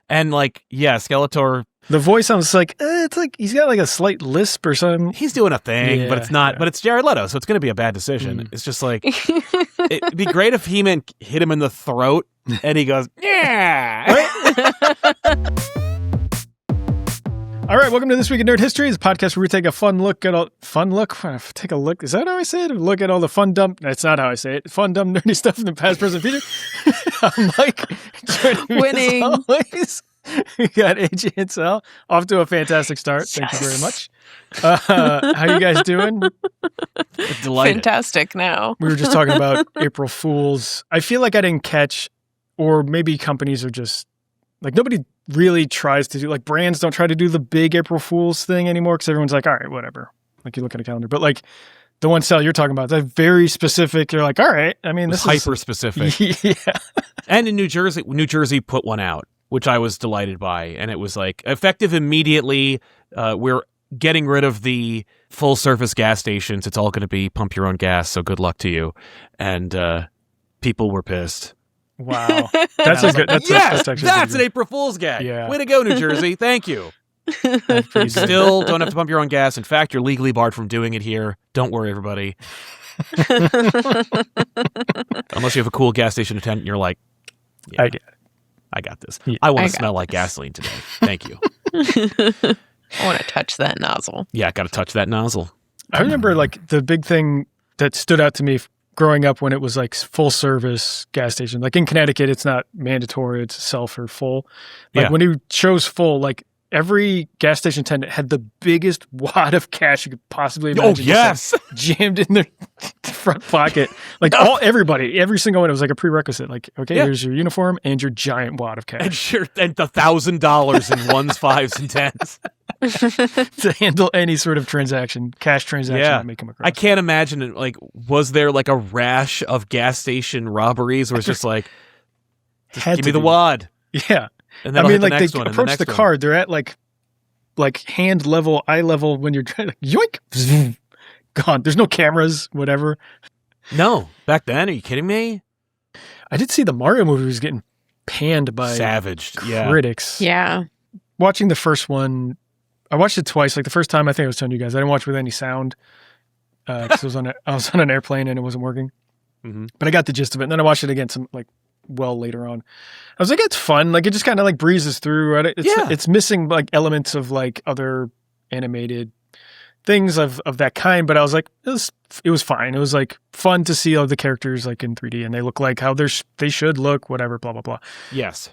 And Skeletor. The voice sounds like it's like he's got like a slight lisp or something. He's doing a thing, but it's not. But it's Jared Leto, so it's going to be a bad decision. It's just like it'd be great if He-Man hit him in the throat and he goes, yeah. All right, welcome to This Week in Nerd History. It's a podcast where we take a take a look. Is that how I say it? Look at all the fun, dumb. That's not how I say it. Fun, dumb, nerdy stuff in the past, present, future. I'm Mike. Winning. As always. We got AJ and Sal off to a fantastic start. Thank you very much. How you guys doing? Delighted. Fantastic now. We were just talking about April Fools. I feel like I didn't catch, or maybe companies are just, like nobody really tries to do, like brands don't try to do the big April Fools thing anymore because everyone's like, all right, whatever. Like you look at a calendar. But like the one, Sal, you're talking about, that's very specific. You're like, all right. I mean, this is hyper specific. Yeah. And in New Jersey put one out, which I was delighted by. And it was like effective immediately. We're getting rid of the full service gas stations. It's all going to be pump your own gas. So good luck to you. And people were pissed. Wow. That's a good, that's an April Fool's gag. Yeah. Way to go, New Jersey. Thank you. You still don't have to pump your own gas. In fact, you're legally barred from doing it here. Don't worry, everybody. Unless you have a cool gas station attendant and you're like, yeah, I got this. Yeah, I want to smell like gasoline today. Thank you. I want to touch that nozzle. Yeah, I got to touch that nozzle. I remember like the big thing that stood out to me growing up when it was like full service gas station. Like in Connecticut, it's not mandatory. It's self or full. Like when you chose full, like every gas station attendant had the biggest wad of cash you could possibly imagine. Oh, yes. Just, like, jammed in their front pocket. Like every single one, it was like a prerequisite. Like, okay, here's your uniform and your giant wad of cash. And $1,000 in ones, fives, and tens. To handle any sort of cash transaction that may come across. I can't imagine it. Like, was there like a rash of gas station robberies where it's just like, give me the wad? Yeah. And then like they approach the card, they're at like hand level, eye level when you're trying to yoink, gone. There's no cameras, whatever. No, back then, are you kidding me? I did see the Mario movie was getting panned by savaged critics. Yeah. Watching the first one, I watched it twice. Like the first time, I think I was telling you guys, I didn't watch it with any sound because I was on an airplane and it wasn't working. Mm-hmm. But I got the gist of it. And then I watched it again later on. I was like, it's fun. Like it just kind of like breezes through. Right? It's missing like elements of like other animated things of that kind. But I was like, it was fine. It was like fun to see all the characters like in 3D and they look like how they should look, whatever, blah, blah, blah. Yes.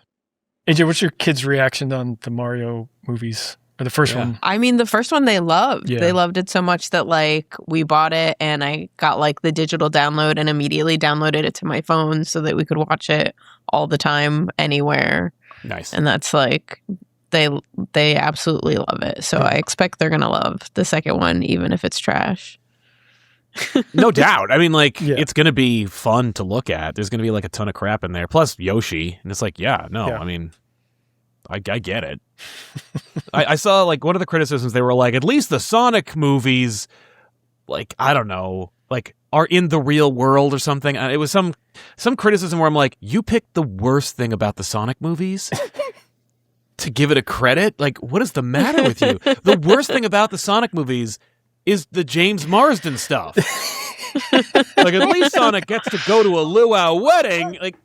AJ, what's your kids' reaction on the Mario movies? Or the first one? I mean, the first one they loved. Yeah. They loved it so much that like we bought it and I got like the digital download and immediately downloaded it to my phone so that we could watch it all the time, anywhere. Nice. And that's like, they absolutely love it. So I expect they're going to love the second one, even if it's trash. No doubt. I mean, like, it's going to be fun to look at. There's going to be like a ton of crap in there. Plus Yoshi. And it's like, I mean, I get it. I saw like one of the criticisms, they were like, at least the Sonic movies, like, I don't know, like are in the real world or something. It was some criticism where I'm like, you picked the worst thing about the Sonic movies to give it a credit? Like, what is the matter with you? The worst thing about the Sonic movies is the James Marsden stuff. Like, at least Sonic gets to go to a luau wedding. Like,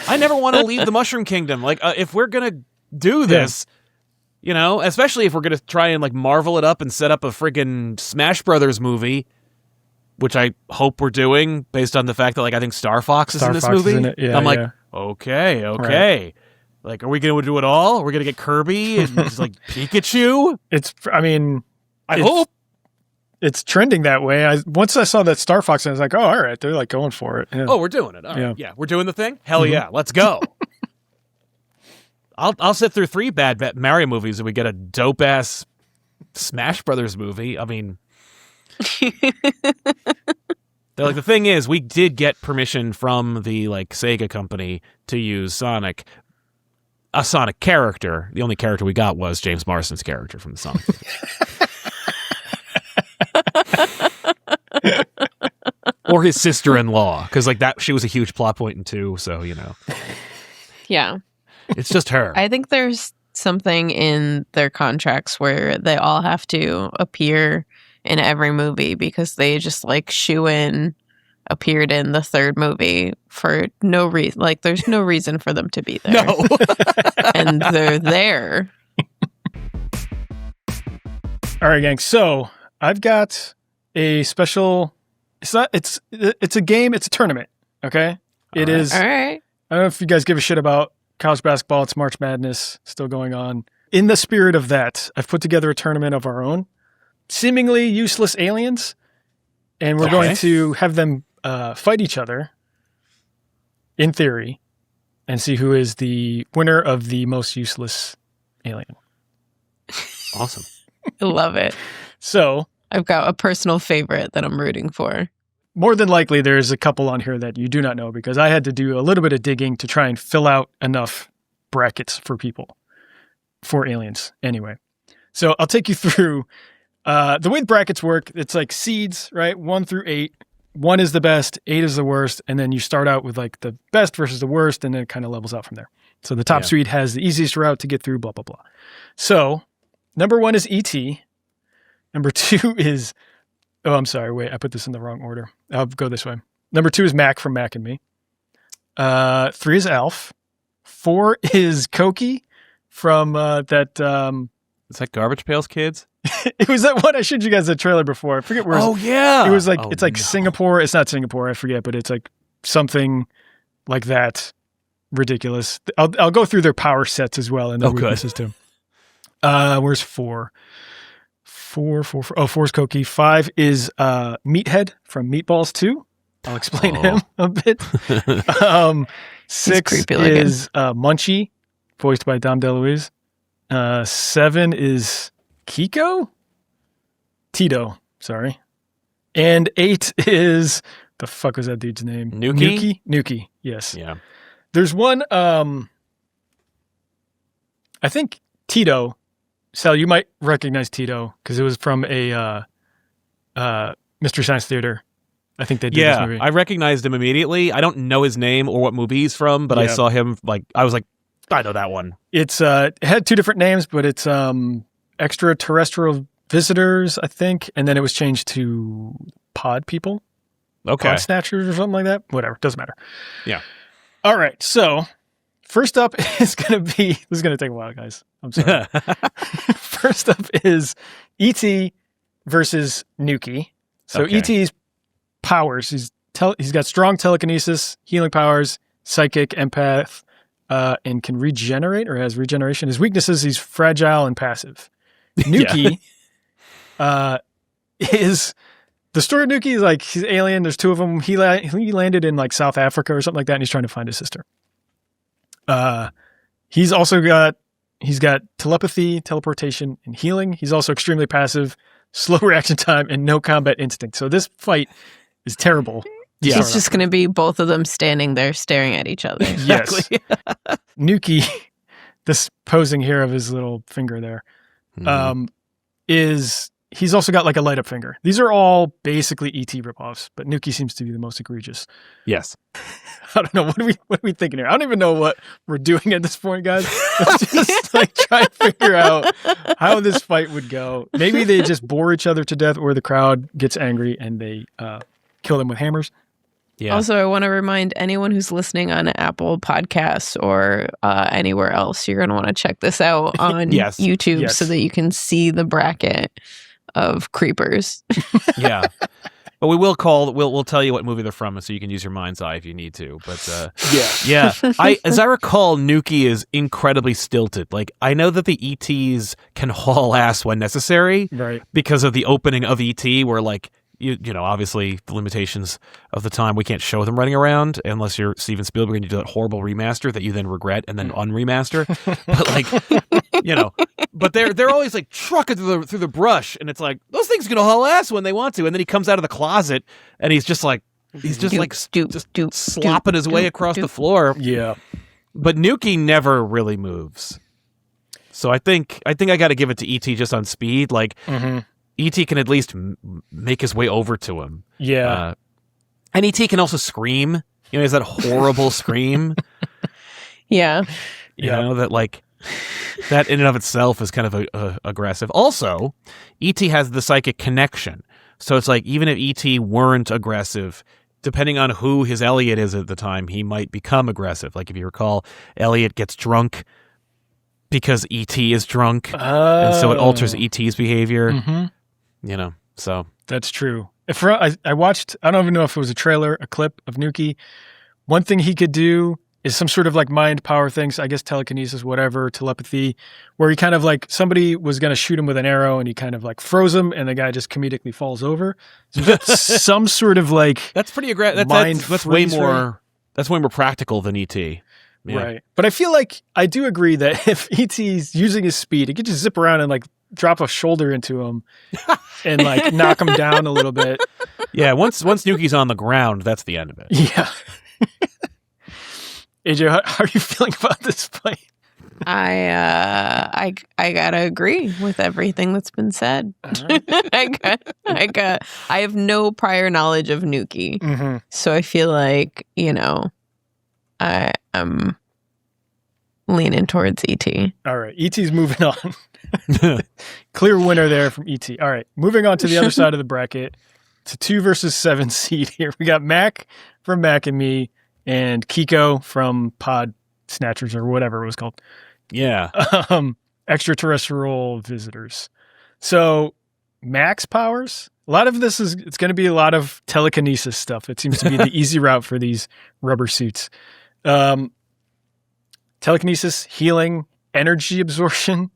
I never want to leave the Mushroom Kingdom. Like, if we're going to do this, you know, especially if we're going to try and, like, marvel it up and set up a friggin' Smash Brothers movie, which I hope we're doing based on the fact that, like, I think Star Fox is in this movie. In it. Yeah, I'm like, okay. Right. Like, are we going to do it all? Are we going to get Kirby and just, like, Pikachu? I hope. It's trending that way. Once I saw that Star Fox, I was like, oh, all right. They're like going for it. Yeah. Oh, we're doing it. All right. Yeah. We're doing the thing? Hell yeah. Let's go. I'll sit through 3 bad Mario movies and we get a dope-ass Smash Brothers movie. I mean, they're like, the thing is, we did get permission from the, like, Sega company to use Sonic. A Sonic character. The only character we got was James Marsden's character from the Sonic movie. Or his sister-in-law, because like that, she was a huge plot point in 2. So you know, Yeah. It's just her. I think there's something in their contracts where they all have to appear in every movie because they just like appeared in the third movie for no reason. Like there's no reason for them to be there. No. And they're there. All right, gang. So I've got a special. It's a game. It's a tournament. Okay. It is. All right. I don't know if you guys give a shit about college basketball. It's March Madness still going on. In the spirit of that, I've put together a tournament of our own, seemingly useless aliens, and we're going to have them fight each other, in theory, and see who is the winner of the most useless alien. Awesome. I love it. So I've got a personal favorite that I'm rooting for. More than likely, there's a couple on here that you do not know because I had to do a little bit of digging to try and fill out enough brackets for people, for aliens. Anyway, so I'll take you through the way the brackets work. It's like seeds, right? 1 through 8. 1 is the best, 8 is the worst, and then you start out with like the best versus the worst, and then it kind of levels out from there. So the top seed has the easiest route to get through, blah, blah, blah. So number 1 is E.T. Number 2 is... Oh, I'm sorry. Wait, I put this in the wrong order. I'll go this way. Number 2 is Mac from Mac and Me. 3 is ALF. 4 is Cokie from that... Is that Garbage Pails Kids? It was that one I showed you guys the trailer before. I forget where. Oh, yeah. It was like, it's like Singapore. It's not Singapore. I forget, but it's like something like that. Ridiculous. I'll go through their power sets as well and their weaknesses too. Where's 4? 4. Oh, 4 is Cokie. 5 is Meathead from Meatballs 2. I'll explain him a bit. 6 is Munchie, voiced by Dom DeLuise. 7 is Kiko? Tito, sorry. And 8 is... The fuck was that dude's name? Nuki? Nuki, yes. Yeah. There's one... I think Tito... Sal, you might recognize Tito because it was from a Mystery Science Theater. I think they did this movie. I recognized him immediately. I don't know his name or what movie he's from, but I saw him, I was like, I know that one. It's it had 2 different names, but it's Extraterrestrial Visitors, I think, and then it was changed to Pod People. Okay. Pod Snatchers or something like that. Whatever, doesn't matter. Yeah. All right, so first up is going to be... This is going to take a while, guys. I'm sorry. First up is E.T. versus Nuki. So E.T.'s powers, he's got strong telekinesis, healing powers, psychic, empath, and can regenerate or has regeneration. His weaknesses, he's fragile and passive. Nuki is... The story of Nuki is like, he's alien, there's 2 of them. He landed in like South Africa or something like that, and he's trying to find his sister. He's got telepathy, teleportation, and healing. He's also extremely passive, slow reaction time, and no combat instinct. So this fight is terrible. Yeah. It's just going to be both of them standing there staring at each other. Exactly. Yes. Nuki, this posing here of his little finger there, he's also got like a light up finger. These are all basically ET ripoffs, but Nuki seems to be the most egregious. Yes. I don't know. What are we thinking here? I don't even know what we're doing at this point, guys. Let's just like try and figure out how this fight would go. Maybe they just bore each other to death, or the crowd gets angry and they kill them with hammers. Yeah. Also, I want to remind anyone who's listening on Apple Podcasts or anywhere else, you're going to want to check this out on YouTube so that you can see the bracket of creepers. Yeah. But we'll tell you what movie they're from so you can use your mind's eye if you need to. But yeah. As I recall, Nuki is incredibly stilted. Like, I know that the ETs can haul ass when necessary, right? Because of the opening of ET, where like you know, obviously the limitations of the time, we can't show them running around unless you're Steven Spielberg and you do that horrible remaster that you then regret and then unremaster. But like, you know, but they're always like trucking through the brush, and it's like those things can haul ass when they want to. And then he comes out of the closet and he's just slopping his way across the floor. Yeah. But Nuki never really moves. So I think I got to give it to ET just on speed. Like, E.T. can at least make his way over to him. Yeah. And E.T. can also scream. You know, he has that horrible scream. Yeah. You know, that like that in and of itself is kind of aggressive. Also, E.T. has the psychic connection. So it's like, even if E.T. weren't aggressive, depending on who his Elliot is at the time, he might become aggressive. Like if you recall, Elliot gets drunk because E.T. is drunk. And so it alters E.T.'s behavior. Mm-hmm. You know, so. That's true. I watched, I don't even know if it was a trailer, a clip of Nuki. One thing he could do is some sort of like mind power things, I guess telekinesis, whatever, telepathy, where he kind of like, somebody was going to shoot him with an arrow and he kind of like froze him and the guy just comedically falls over. So some sort of like that's pretty aggressive. That's way more. That's way more practical than E.T. Yeah. Right. But I feel like I do agree that if E.T.'s using his speed, he could just zip around and like drop a shoulder into him and like knock him down a little bit. Yeah. Once Nuki's on the ground, that's the end of it. Yeah. AJ, how are you feeling about this fight? I gotta agree with everything that's been said. Right. I have no prior knowledge of Nuki, so I feel like, you know, I'm leaning towards E.T. All right, E.T.'s moving on. Clear winner there from E.T. All right, moving on to the other side of the bracket. It's a 2 versus 7 seed here. We got Mac from Mac and Me and Kiko from Pod Snatchers or whatever it was called. Yeah. Extraterrestrial visitors. So Mac's powers, a lot of this it's going to be a lot of telekinesis stuff. It seems to be the easy route for these rubber suits. Telekinesis, healing, energy absorption,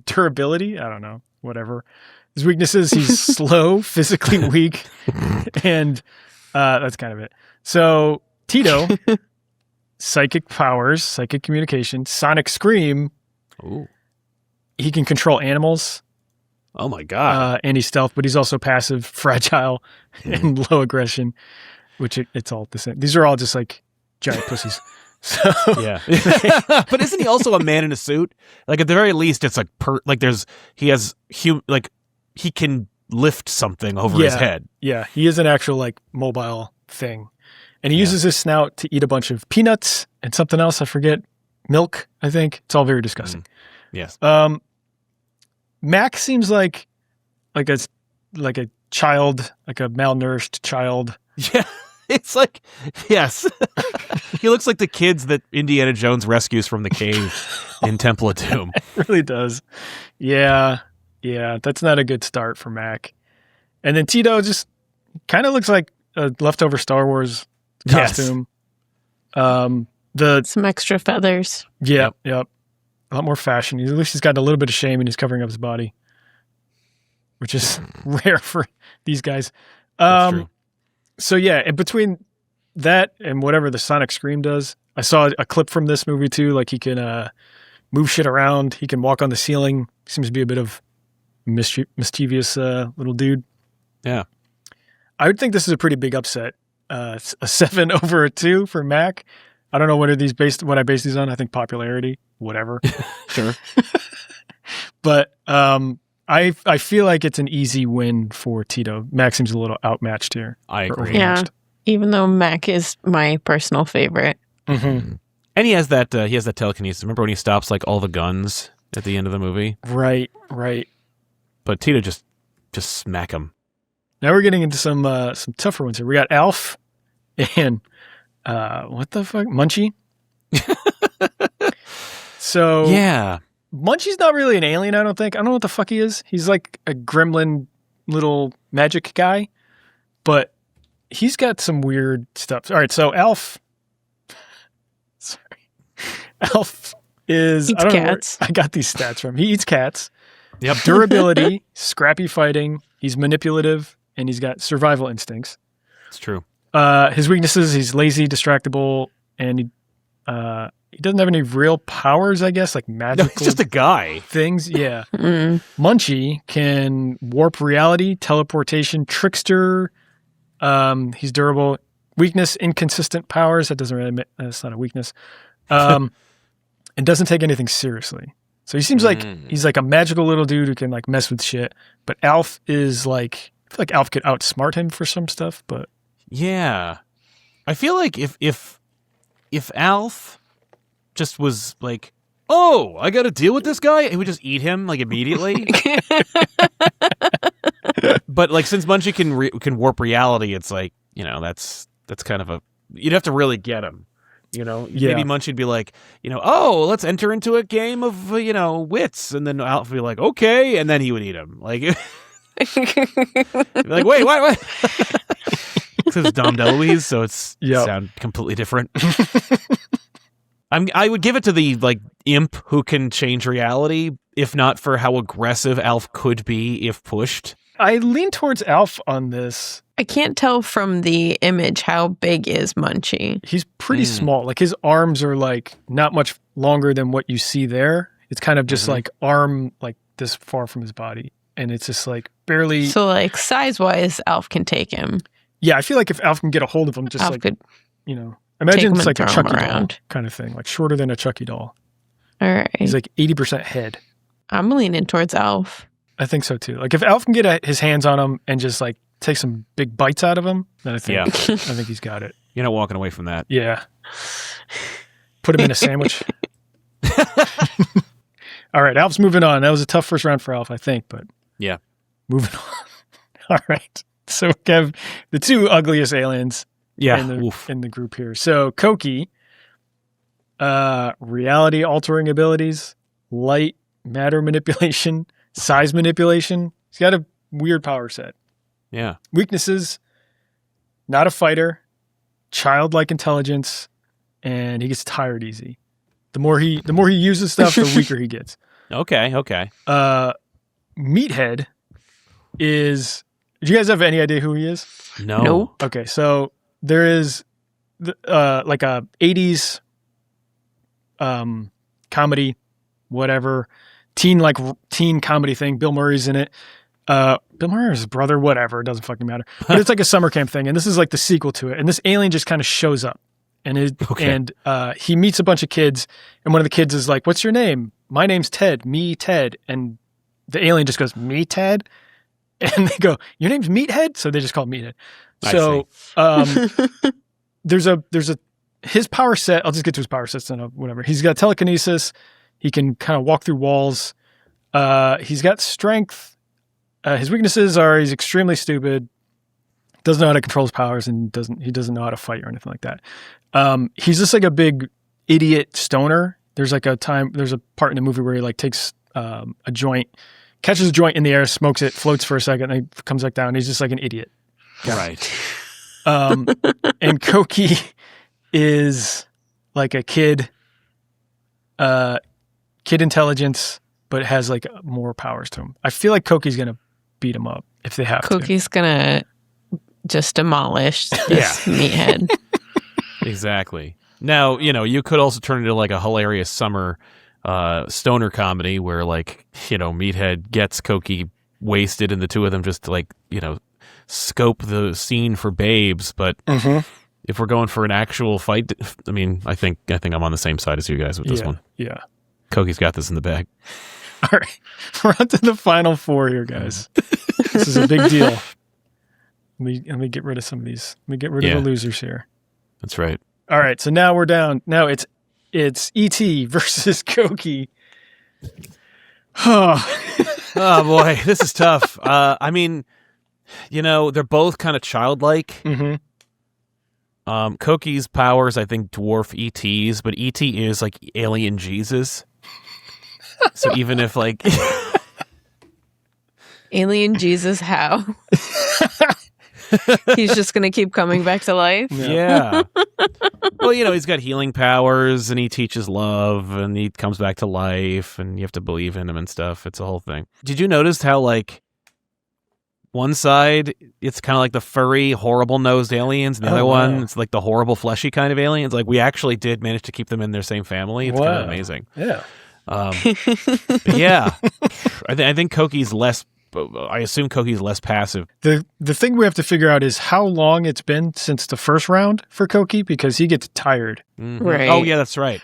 durability. I don't know, whatever. His weaknesses, he's slow, physically weak, and that's kind of it. So Tito, psychic powers, psychic communication, sonic scream. Ooh. He can control animals. Oh my God. And he's stealth, but he's also passive, fragile, and low aggression, which it's all the same. These are all just like giant pussies. So yeah. But isn't he also a man in a suit? Like at the very least, it's like he can lift something over his head. Yeah. He is an actual like mobile thing. And he uses his snout to eat a bunch of peanuts and something else. I forget. Milk, I think. It's all very disgusting. Yes. Mac seems like a child, like a malnourished child. Yeah. It's like, yes. He looks like the kids that Indiana Jones rescues from the cave in Temple of Doom. It really does. Yeah. Yeah. That's not a good start for Mac. And then Tito just kind of looks like a leftover Star Wars costume. Some extra feathers. Yeah. Yep. A lot more fashion. At least he's got a little bit of shame and he's covering up his body, which is rare for these guys. That's true. So yeah, in between that and whatever the sonic scream does, I saw a clip from this movie too. Like he can move shit around. He can walk on the ceiling. Seems to be a bit of mischievous little dude. Yeah. I would think this is a pretty big upset. A 7 over a 2 for Mac. I don't know what I base these on. I think popularity, whatever. Sure. But I feel like it's an easy win for Tito. Mac seems a little outmatched here. I agree. Yeah, even though Mac is my personal favorite. Mm-hmm. And he has that telekinesis. Remember when he stops like all the guns at the end of the movie? Right. But Tito just smack him. Now we're getting into some tougher ones here. We got ALF and what the fuck? Munchie. So yeah. Munchie's not really an alien, I don't think. I don't know what the fuck he is. He's like a gremlin little magic guy, but he's got some weird stuff. All right, so ALF. Sorry. ALF is... Eats cats. I got these stats from. He eats cats. Yep. Durability, scrappy fighting, he's manipulative, and he's got survival instincts. It's true. His weaknesses, he's lazy, distractible, and he doesn't have any real powers, I guess, like magical. No, he's just a guy. Things, yeah. Munchie can warp reality, teleportation, trickster. He's durable. Weakness, inconsistent powers. That doesn't really. That's not a weakness. And doesn't take anything seriously. So he seems like he's like a magical little dude who can like mess with shit. But Alf is like, I feel like Alf could outsmart him for some stuff. But yeah, I feel like if Alf just was like, oh, I got to deal with this guy, and we just eat him like immediately. But like since Munchie can warp reality, it's like, you know, that's kind of a, you'd have to really get him. You know, maybe Munchie'd be like, you know, oh, let's enter into a game of, you know, wits. And then Alf would be like, okay. And then he would eat him. Like, like, wait, what? Because it's Dom DeLuise, so it's sound completely different. I would give it to the, like, imp who can change reality, if not for how aggressive Alf could be if pushed. I lean towards Alf on this. I can't tell from the image how big is Munchie. He's pretty small. Like his arms are like not much longer than what you see there. It's kind of just like arm like this far from his body. And it's just like barely. So like size wise, Alf can take him. Yeah, I feel like if Alf can get a hold of him, just Alf like, could, you know, imagine it's like a Chucky doll kind of thing, like shorter than a Chucky doll. All right. He's like 80% head. I'm leaning towards Alf. I think so too. Like if Alf can get his hands on him and just like take some big bites out of him, then I think he's got it. You're not walking away from that. Yeah. Put him in a sandwich. All right, Alf's moving on. That was a tough first round for Alf, I think, but yeah. Moving on. All right. So we have the two ugliest aliens in the group here. So Koki, reality altering abilities, light matter manipulation, size manipulation. He's got a weird power set. Yeah. Weaknesses, not a fighter, childlike intelligence, and he gets tired easy. The more he uses stuff, the weaker he gets. Okay. Meathead is. Do you guys have any idea who he is? No. Okay, so there is like a 80s comedy, whatever, teen comedy thing. Bill Murray's in it. Bill Murray's brother, whatever, it doesn't fucking matter. But it's like a summer camp thing, and this is like the sequel to it. And this alien just kind of shows up, and he meets a bunch of kids, and one of the kids is like, "What's your name?" "My name's Ted." "Me, Ted." And the alien just goes, "Me, Ted?" And they go, "Your name's Meathead?" So they just call it Meathead. So there's his power set. I'll just get to his power sets and whatever. He's got telekinesis. He can kind of walk through walls. He's got strength. His weaknesses are he's extremely stupid, doesn't know how to control his powers, and he doesn't know how to fight or anything like that. He's just like a big idiot stoner. There's a part in the movie where he like takes a joint, catches a joint in the air, smokes it, floats for a second, and he comes back down. He's just like an idiot. Right. And Koki is like a kid intelligence, but has like more powers to him. I feel like Koki's going to beat him up if they have Koki's going to just demolish this meathead. Exactly. Now, you know, you could also turn it into like a hilarious summer stoner comedy where like, you know, Meathead gets Koki wasted and the two of them just like, you know, scope the scene for babes. But if we're going for an actual fight, I mean, I think I'm on the same side as you guys with this one. Yeah. Koki's got this in the bag. All right. We're on to the final four here, guys. This is a big deal. Let me get rid of some of these. Let me get rid of the losers here. That's right. All right. So now we're down. Now it's E.T. versus Koki. Oh boy, this is tough. I mean, you know, they're both kind of childlike. Koki's powers, I think, dwarf E.T.'s, but E.T. is like alien Jesus. So even if like alien Jesus, how? He's just going to keep coming back to life? Yeah. Well, you know, he's got healing powers and he teaches love and he comes back to life and you have to believe in him and stuff. It's a whole thing. Did you notice how, like, one side, it's kind of like the furry, horrible-nosed aliens, and the other one, it's like the horrible, fleshy kind of aliens? Like, we actually did manage to keep them in their same family. It's kind of amazing. Yeah. But yeah. I think Koki's less... I assume Koki's less passive. The thing we have to figure out is how long it's been since the first round for Koki, because he gets tired. Right. Oh, yeah, that's right.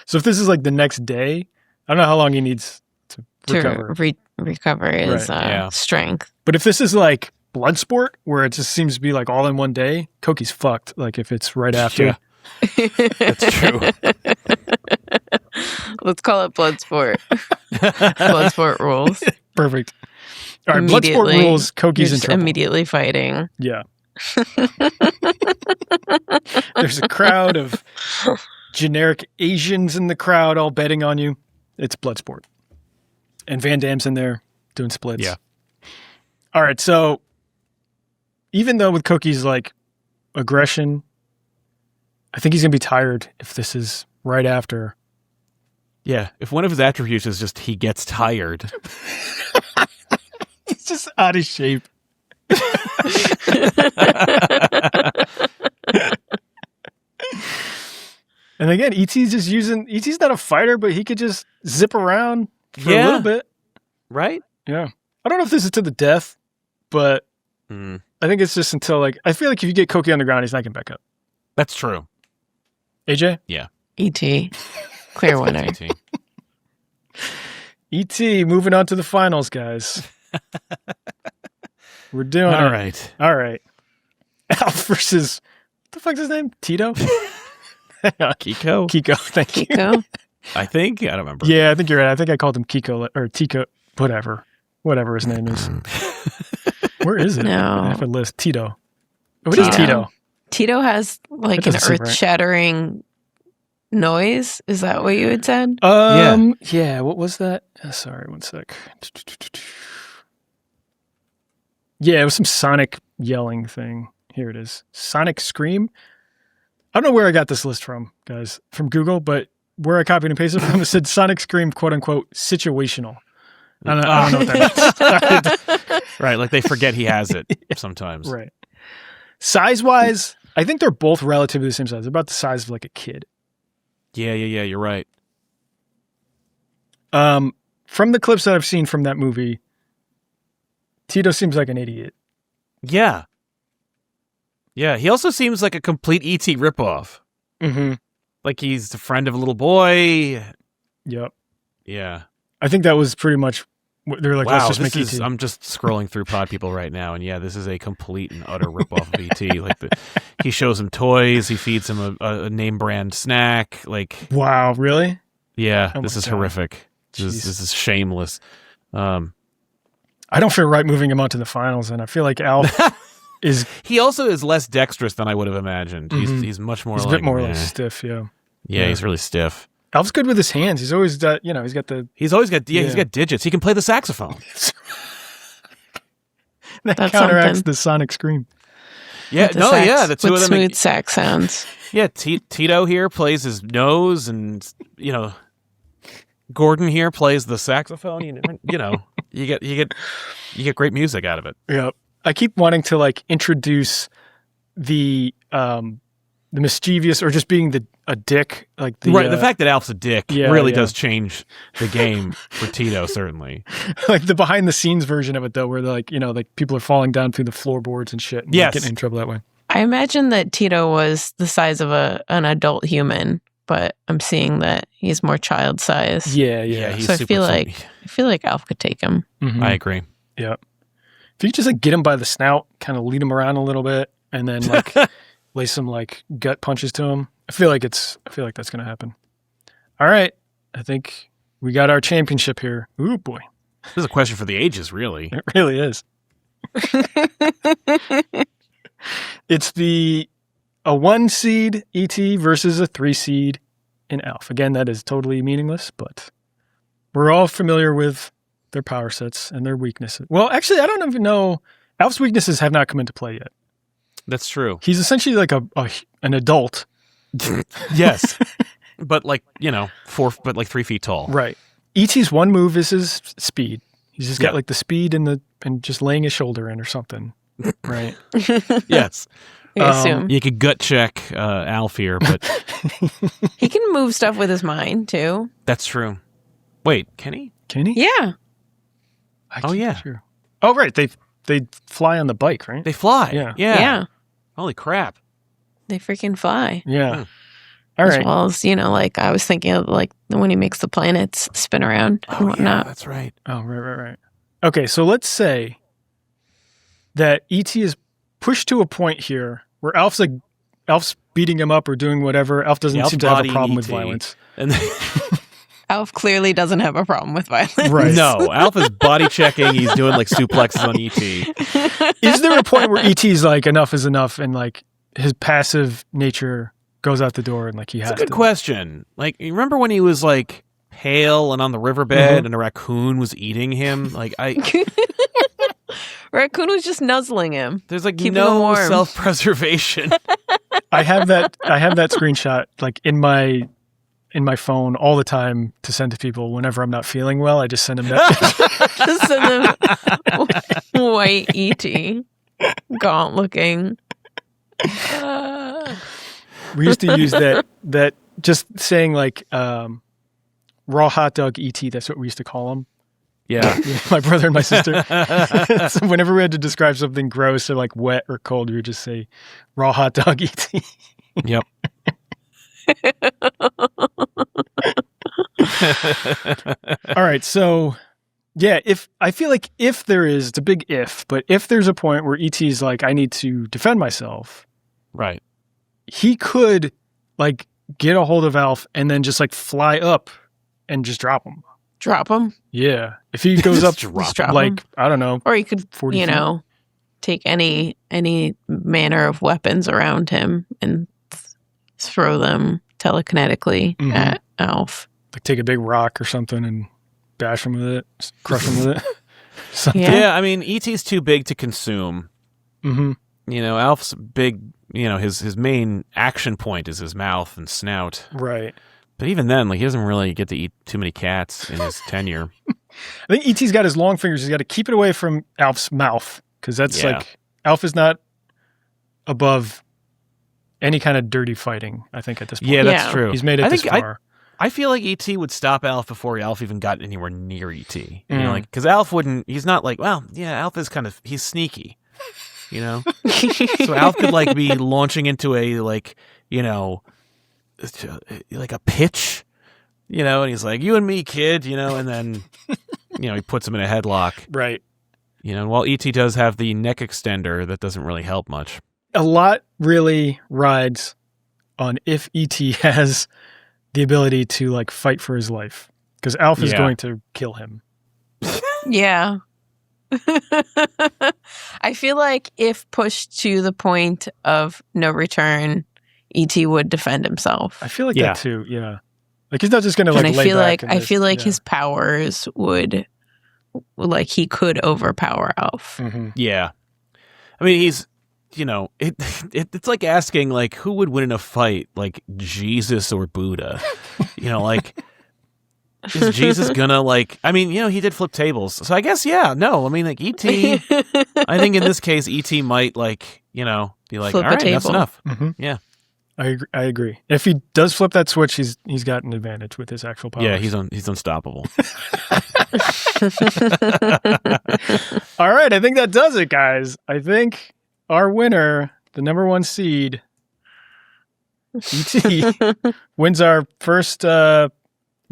So if this is like the next day, I don't know how long he needs to recover. Recover his strength. But if this is like Bloodsport, where it just seems to be like all in one day, Koki's fucked. Like if it's right after. That's true. Let's call it Bloodsport. Bloodsport rules. Perfect. All right, Bloodsport rules. Koki's in trouble. Immediately fighting. Yeah. There's a crowd of generic Asians in the crowd all betting on you. It's Bloodsport. And Van Damme's in there doing splits. Yeah. All right, so even though with Koki's like aggression, I think he's going to be tired if this is right after. Yeah, if one of his attributes is just he gets tired. He's just out of shape. And again, E.T.'s not a fighter, but he could just zip around for a little bit. Right? Yeah. I don't know if this is to the death, but I think it's just until like, I feel like if you get Koki on the ground, he's not getting back up. That's true. AJ? Yeah. E.T. Clear winner. E.T. moving on to the finals, guys. We're doing All it. right. All right. Alf versus, what the fuck's his name? Tito? Kiko? Kiko, thank you. Kiko? I think. I don't remember. Yeah, I think you're right. I think I called him Kiko or Tico, whatever his name is. Where is it? No. I have a list. Tito. What is Tito? Tito has like an earth-shattering noise. Is that what you had said? Yeah. What was that? Sorry, one sec. Yeah, it was some sonic yelling thing. Here it is. Sonic scream. I don't know where I got this list from, guys, from Google, but where I copied and pasted from, it said Sonic Scream, quote unquote, situational. I don't know what that means. Right, like they forget he has it sometimes. Right. Size-wise, I think they're both relatively the same size. They're about the size of like a kid. Yeah, you're right. From the clips that I've seen from that movie, Tito seems like an idiot. Yeah. Yeah, he also seems like a complete E.T. ripoff. Mm-hmm. Like he's a friend of a little boy. Yep. Yeah. I think that was pretty much what they're like, wow, let's just make E.T. I'm just scrolling through Pod People right now, and yeah, this is a complete and utter ripoff of E.T. Like he shows him toys, he feeds him a name brand snack. Like, wow, really? Yeah, oh this is horrific. This is shameless. I don't feel right moving him on to the finals, and I feel like Alf is. He also is less dexterous than I would have imagined. Mm-hmm. He's much more. He's like, a bit more like stiff. Yeah, he's really stiff. Alf's good with his hands. He's always got, he's got the. He's always got. Yeah, he's got digits. He can play the saxophone. That That's counteracts something. the sonic scream. Yeah, the two of them. Smooth sax sounds. Yeah, Tito here plays his nose, and Gordon here plays the saxophone. You get great music out of it. Yeah, I keep wanting to like introduce the mischievous or just being a dick, like the fact that Alf's a dick really does change the game for Tito, certainly. Like the behind the scenes version of it though, where they're like, like people are falling down through the floorboards and shit and getting in trouble that way. I imagine that Tito was the size of an adult human, but I'm seeing that he's more child size. Yeah. He's so I super funny. feel like Alf could take him. Mm-hmm. I agree. Yeah. If you just like get him by the snout, kind of lead him around a little bit, and then like lay some like gut punches to him, I feel like that's gonna happen. All right, I think we got our championship here. Ooh boy, this is a question for the ages, really. It really is. It's a 1 seed ET versus a 3 seed in Alf. Again, that is totally meaningless, but we're all familiar with their power sets and their weaknesses. Well, actually, I don't even know. Alf's weaknesses have not come into play yet. That's true. He's essentially like an adult. Yes. But like, 3 feet tall. Right. E.T.'s one move is his speed. He's just got like the speed and just laying his shoulder in or something. Right. Yes. I assume. You could gut check Alf here, but He can move stuff with his mind too. that's true. Wait, can he? Can he? Yeah. Oh, yeah. Sure. Oh, right. They fly on the bike, right? They fly. Yeah. Yeah. Holy crap. They freaking fly. Yeah. All As right. well as, like I was thinking of like when he makes the planets spin around and whatnot. Yeah, that's right. Oh, right. Okay, so let's say that E.T. is pushed to a point here where Alf's like Alf's beating him up or doing whatever. Alf doesn't seem to have a problem with violence. And Alf clearly doesn't have a problem with violence. Right. No, Alf is body checking. He's doing like suplexes on E.T. Is there a point where E.T.'s like enough is enough and like his passive nature goes out the door and like he has to? That's a good question. Like, you remember when he was like pale and on the riverbed and a raccoon was eating him? Like Raccoon was just nuzzling him. There's like no self-preservation. I have that screenshot like in my phone all the time to send to people whenever I'm not feeling well. I just send them that. Just send them white E.T. gaunt looking. We used to use that just saying like raw hot dog E.T. That's what we used to call him. Yeah. My brother and my sister. So whenever we had to describe something gross or like wet or cold, we would just say raw hot dog E.T. Yep. All right. So yeah, I feel like if there is, it's a big if, but if there's a point where E.T.'s like, I need to defend myself. Right. He could like get a hold of Alf and then just like fly up and just drop him. Drop him? Yeah. If he goes up like, him. I don't know. Or he could, 40 feet. Take any manner of weapons around him and throw them telekinetically at Alf. Like take a big rock or something and bash him with it, crush him with it. Yeah, I mean, E.T.'s too big to consume. Mm-hmm. Alf's big, his main action point is his mouth and snout. Right. But even then, like, he doesn't really get to eat too many cats in his tenure. I think E.T.'s got his long fingers. He's got to keep it away from Alf's mouth because that's like, Alf is not above any kind of dirty fighting, I think, at this point. Yeah, that's true. He's made it this far. I feel like E.T. would stop Alf before Alf even got anywhere near E.T. Because Alf he's not like, well, yeah, Alf is he's sneaky, So Alf could like be launching into a like a pitch, and he's like, you and me, kid, and then, he puts him in a headlock. Right. While E.T. does have the neck extender, that doesn't really help much. A lot really rides on if E.T. has the ability to like fight for his life because Alf is going to kill him. Yeah. I feel like if pushed to the point of no return, E.T. would defend himself. I feel like that too. Yeah. Like he's not just going to like lay back. I feel like his powers would like he could overpower Alf. Mm-hmm. Yeah. I mean, he's, it's like asking, like, who would win in a fight, like Jesus or Buddha? Like, is Jesus gonna, like, I mean, he did flip tables. So I guess, no. I mean, like, E.T., I think in this case, E.T. might, like, be like, flip all right, that's enough. Mm-hmm. Yeah. I agree. If he does flip that switch, he's got an advantage with his actual powers. Yeah, he's unstoppable. All right, I think that does it, guys. I think our winner, the number 1 seed, E.T., wins our first. We're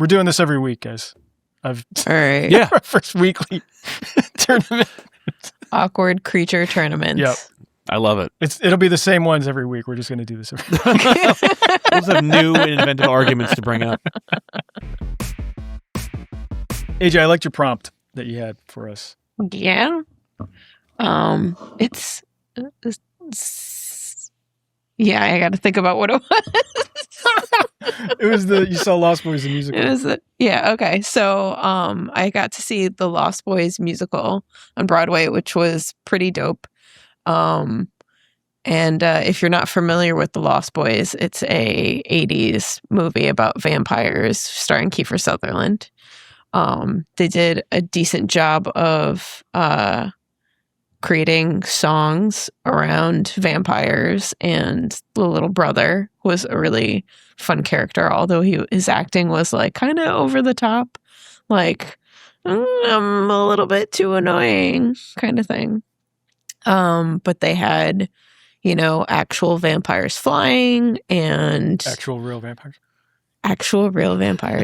doing this every week, guys. All right. Yeah, our first weekly tournament. Awkward creature tournaments. Yep. I love it. It'll be the same ones every week. We're just going to do this every week. We'll just have new and inventive arguments to bring up. AJ, I liked your prompt that you had for us. Yeah. It's yeah, I got to think about what it was. It was you saw Lost Boys the musical. It was okay. So I got to see the Lost Boys musical on Broadway, which was pretty dope. And if you're not familiar with the Lost Boys, it's a 80s movie about vampires starring Kiefer Sutherland. They did a decent job of creating songs around vampires, and the little brother was a really fun character, although his acting was like kind of over the top, like I'm a little bit too annoying kind of thing. But they had, actual vampires flying and actual real vampires.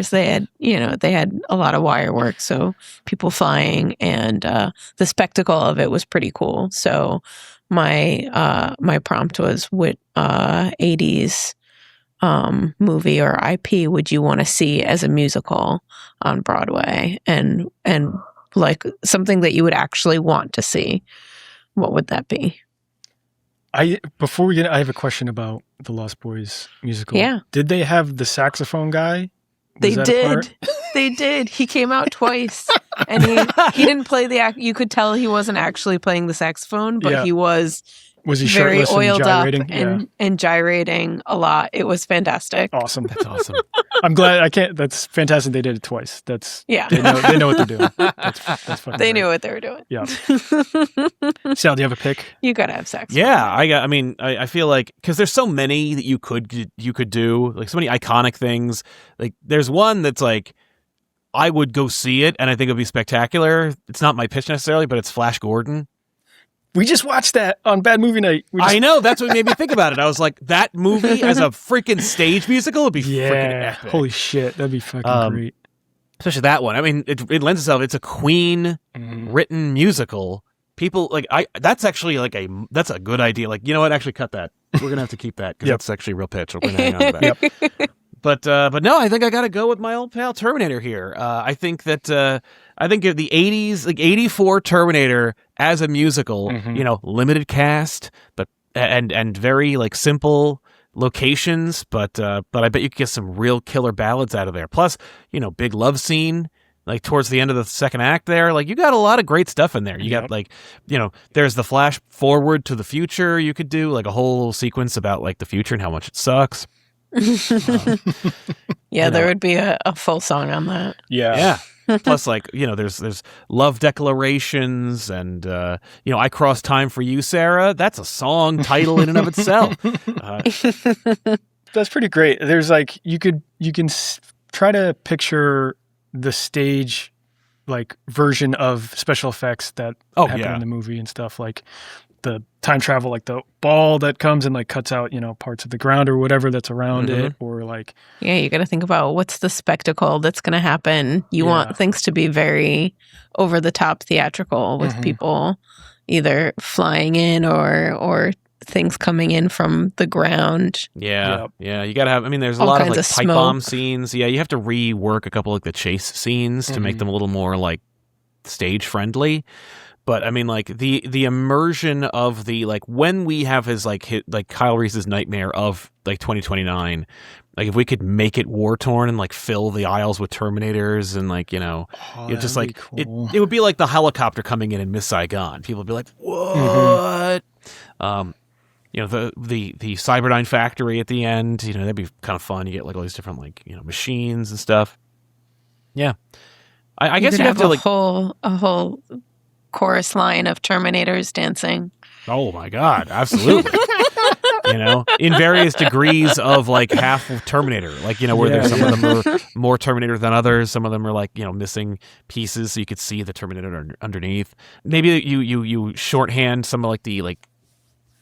They had, they had a lot of wire work, so people flying, and the spectacle of it was pretty cool. So my prompt was, what 80s movie or IP would you want to see as a musical on Broadway, and like something that you would actually want to see? What would that be? I have a question about the Lost Boys musical. Yeah. Did they have the saxophone guy? They did. They did. He came out twice, and he didn't play the act. You could tell he wasn't actually playing the saxophone, but he was. Was he very oiled and gyrating? Up and gyrating a lot? It was fantastic. Awesome. That's awesome. I'm glad that's fantastic. They did it twice. They know what they're doing. That's fucking They great. knew what they were doing. Yeah. Sal, do you have a pick? You gotta have sex. Yeah, I feel like, because there's so many that you could do, like so many iconic things. Like there's one that's like, I would go see it and I think it'd be spectacular. It's not my pitch necessarily, but it's Flash Gordon. We just watched that on Bad Movie Night. I know, that's what made me think about it. I was like, that movie as a freaking stage musical would be freaking epic. Holy shit, that'd be fucking great. Especially that one. I mean, it lends itself. It's a Queen written musical. People like that's actually like that's a good idea. Like, you know what? Actually, cut that. We're gonna have to keep that because that's actually a real pitch. We're gonna hang on to that. Yep. But no, I think I got to go with my old pal Terminator here. I think of the 80s, like 84 Terminator as a musical, limited cast, but and very like simple locations, but I bet you could get some real killer ballads out of there. Plus, big love scene like towards the end of the second act there. Like you got a lot of great stuff in there. You got like, there's the flash forward to the future. You could do like a whole sequence about like the future and how much it sucks. There would be a full song on that. Yeah. Plus, like, there's love declarations and, I Cross Time for You, Sarah. That's a song title in and of itself. That's pretty great. There's like, you can try to picture the stage like version of special effects that happen in the movie and stuff, like the time travel, like the ball that comes and like cuts out, parts of the ground or whatever that's around it, or like... Yeah, you got to think about what's the spectacle that's going to happen. You want things to be very over-the-top theatrical with people either flying in or things coming in from the ground. Yeah, you got to have... I mean, there's a lot of like pipe bomb scenes. Yeah, you have to rework a couple like the chase scenes to make them a little more like stage-friendly. But I mean, like the immersion of the like when we have his like Kyle Reese's nightmare of like 2029, like if we could make it war torn and like fill the aisles with Terminators and like just like cool. it would be like the helicopter coming in Miss Saigon. People would be like, what? The Cyberdyne factory at the end. That'd be kind of fun. You get like all these different like machines and stuff. Yeah, I guess you have to like a whole chorus line of Terminators dancing. Oh my God, absolutely. In various degrees of like half of Terminator, like, where there's some of them are more Terminator than others. Some of them are like, missing pieces so you could see the Terminator underneath. Maybe you shorthand some of like the like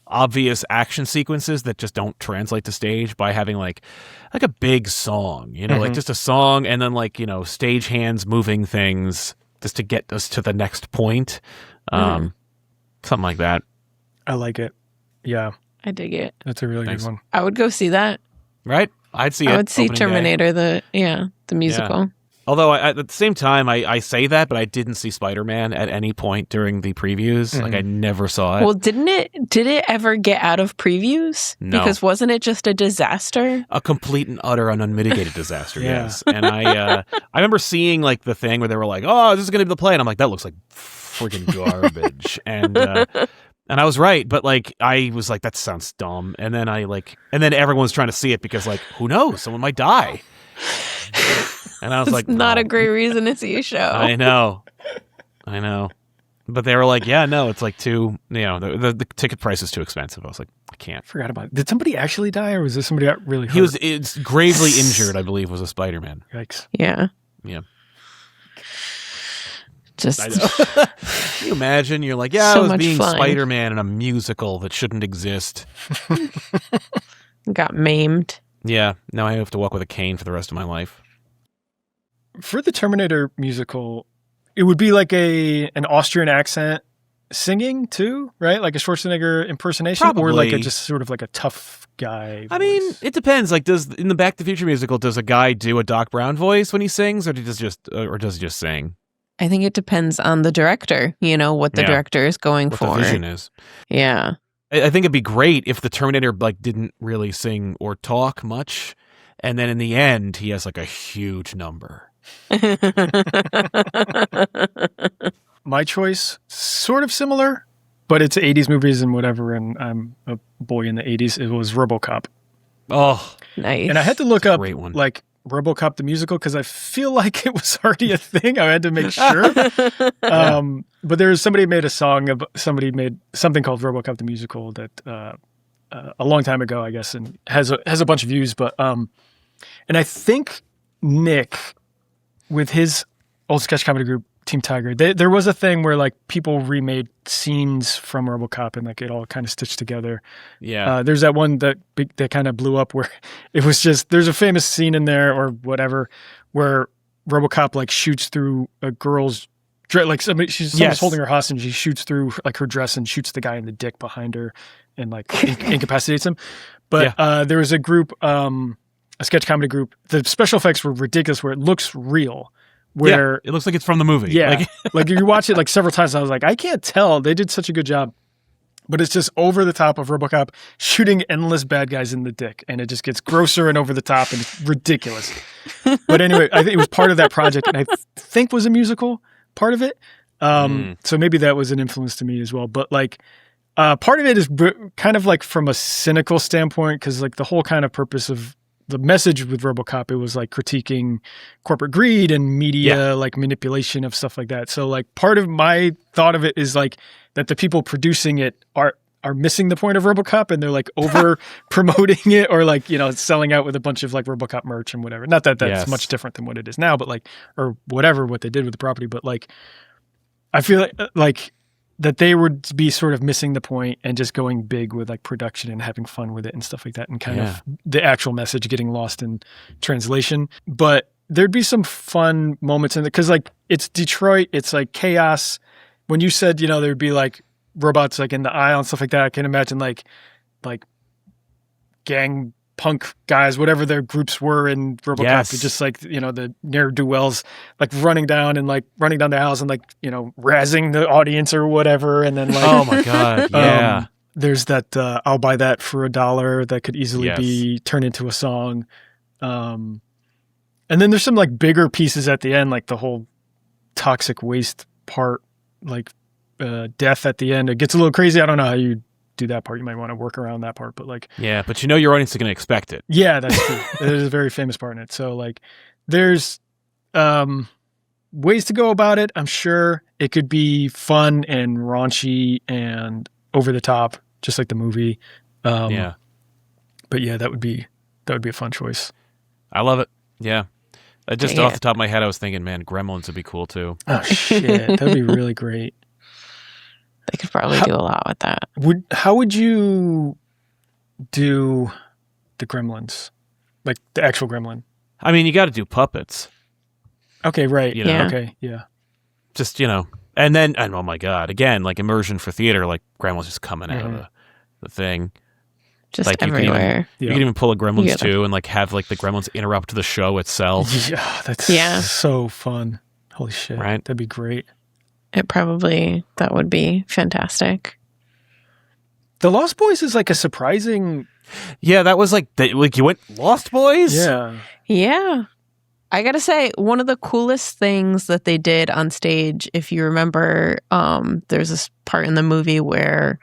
obvious action sequences that just don't translate to stage by having like a big song, like just a song and then like, stage hands moving things just to get us to the next point. Something like that. I like it. Yeah. I dig it. That's a really good one. I would go see that. Right? I'd see it. I would see Terminator, the musical. Yeah. Although at the same time, I say that, but I didn't see Spider-Man at any point during the previews. Like I never saw it. Well, did it ever get out of previews? No. Because wasn't it just a disaster? A complete and utter and unmitigated disaster, yes. And I remember seeing like the thing where they were like, oh, this is going to be the play. And I'm like, that looks like freaking garbage. And I was right, but like I was like, that sounds dumb. And then everyone's trying to see it because like, who knows? Someone might die. And I was like, not a great reason to see a show. I know. But they were like, yeah, no, it's like too, the ticket price is too expensive. I was like, I can't. Forgot about it. Did somebody actually die or was this somebody that really hurt? It's gravely injured, I believe, was a Spider-Man. Yikes. Yeah. Yeah. Just Can you imagine? You're like, I was being fun. Spider-Man in a musical that shouldn't exist. Got maimed. Yeah. Now I have to walk with a cane for the rest of my life. For the Terminator musical, it would be like an Austrian accent singing too, right? Like a Schwarzenegger impersonation, Probably. or like just sort of like a tough guy voice? I mean, it depends. Like, in the Back to the Future musical, does a guy do a Doc Brown voice when he sings, or does he just sing? I think it depends on the director. What the director is going for. What the vision is. Yeah. I think it'd be great if the Terminator didn't really sing or talk much, and then in the end he has like a huge number. My choice, sort of similar, but it's 80s movies and whatever, and I'm a boy in the 80s. It was RoboCop. Oh, nice. And I had to look up great one. like RoboCop the musical because I feel like it was already a thing. I had to make sure. But there's somebody made something called RoboCop the musical that a long time ago, I guess, and has a bunch of views. But and I think Nick, with his old sketch comedy group Team Tiger, there was a thing where like people remade scenes from RoboCop and like it all kind of stitched together. Yeah. There's that one that kind of blew up where it was just, there's a famous scene in there or whatever where RoboCop like shoots through a girl's dress, like someone's holding her hostage. He shoots through like her dress and shoots the guy in the dick behind her and like incapacitates him. But there was a group, a sketch comedy group. The special effects were ridiculous where it looks real. Where it looks like it's from the movie. Yeah. Like you watch it like several times and I was like, I can't tell. They did such a good job. But it's just over the top of RoboCop shooting endless bad guys in the dick. And it just gets grosser and over the top and it's ridiculous. But anyway, I think it was part of that project and I think was a musical part of it. So maybe that was an influence to me as well. But like part of it is kind of like from a cynical standpoint because like the whole kind of purpose of the message with RoboCop, it was like critiquing corporate greed and media, like manipulation of stuff like that. So like part of my thought of it is like that the people producing it are missing the point of RoboCop and they're like over promoting it or like, selling out with a bunch of like RoboCop merch and whatever. Not that that's much different than what it is now, but like, or whatever, what they did with the property. But like, I feel like that they would be sort of missing the point and just going big with like production and having fun with it and stuff like that and kind of the actual message getting lost in translation. But there'd be some fun moments in it because like it's Detroit, it's like chaos. When you said, there'd be like robots like in the aisle and stuff like that, I can imagine like gang punk guys, whatever their groups were in RoboCop, just like, the ne'er-do-wells like running down the aisles and like, razzing the audience or whatever. And then like, oh my God. Yeah. There's that, I'll buy that for $1 that could easily be turned into a song. And then there's some like bigger pieces at the end, like the whole toxic waste part, like death at the end. It gets a little crazy. I don't know how you do that part. You might want to work around that part, but like, but your audience is going to expect it. Yeah, that's true. It is a very famous part in it. So like, there's ways to go about it. I'm sure it could be fun and raunchy and over the top, just like the movie. But yeah, that would be a fun choice. I love it. Yeah. Just off the top of my head, I was thinking, man, Gremlins would be cool too. Oh shit, that'd be really great. They could probably do a lot with that. How would you do the Gremlins? Like the actual Gremlin? I mean, you got to do puppets. Okay, right. Yeah. Okay, yeah. Just, and oh my God, again, like immersion for theater, like Gremlins just coming out of the thing. Just like everywhere. You can even pull a Gremlins 2 and like have like the Gremlins interrupt the show itself. Yeah, that's so fun. Holy shit. Right? That'd be great. That would be fantastic. The Lost Boys is like a surprising. Yeah, that was like you went Lost Boys? Yeah. Yeah. I gotta say, one of the coolest things that they did on stage, if you remember, there's this part in the movie where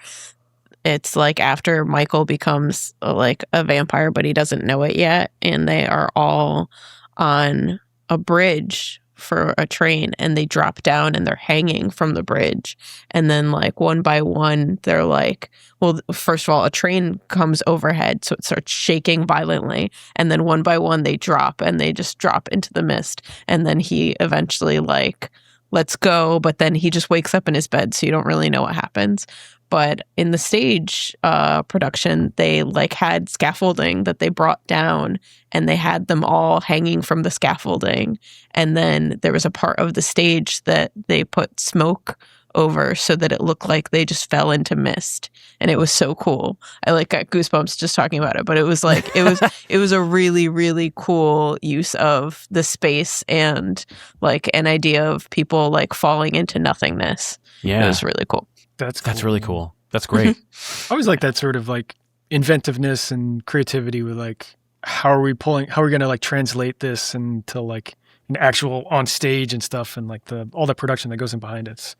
it's like after Michael becomes like a vampire, but he doesn't know it yet, and they are all on a bridge for a train and they drop down and they're hanging from the bridge, and then like one by one they're like, well, first of all, a train comes overhead, so it starts shaking violently, and then one by one they drop and they just drop into the mist, and then he eventually like lets go, but then he just wakes up in his bed, so you don't really know what happens. But in the stage production, they like had scaffolding that they brought down, and they had them all hanging from the scaffolding. And then there was a part of the stage that they put smoke over so that it looked like they just fell into mist, and it was so cool. I like got goosebumps just talking about it, but it was like it was a really, really cool use of the space and like an idea of people like falling into nothingness. It was really cool. That's really cool. That's great. I always like that sort of like inventiveness and creativity with like how are we going to like translate this into like an actual on stage and stuff, and like all the production that goes in behind it.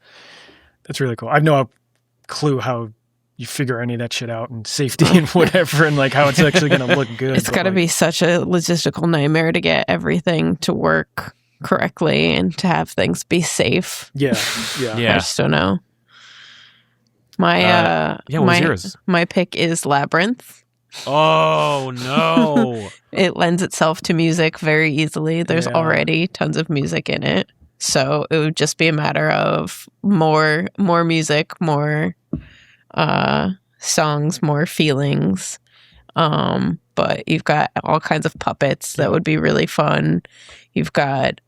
That's really cool. I have no clue how you figure any of that shit out, and safety and whatever, and like how it's actually going to look good. It's got to be such a logistical nightmare to get everything to work correctly and to have things be safe. Yeah. I just don't know. What was yours? My pick is Labyrinth. Oh no! It lends itself to music very easily. There's already tons of music in it, so it would just be a matter of more music, more songs, more feelings. But you've got all kinds of puppets that would be really fun. You've got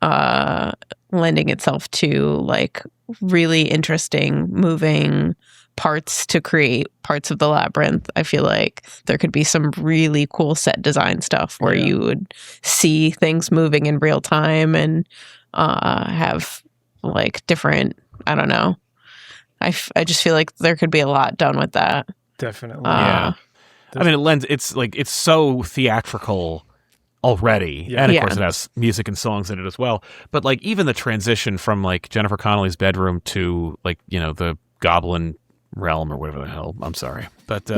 lending itself to like really interesting, moving parts to create parts of the labyrinth. I feel like there could be some really cool set design stuff where you would see things moving in real time and have like different, I don't know. I just feel like there could be a lot done with that. Definitely. I mean, it's so theatrical already. And of course it has music and songs in it as well. But like even the transition from like Jennifer Connelly's bedroom to like, you know, the Goblin realm or whatever the hell, I'm sorry, but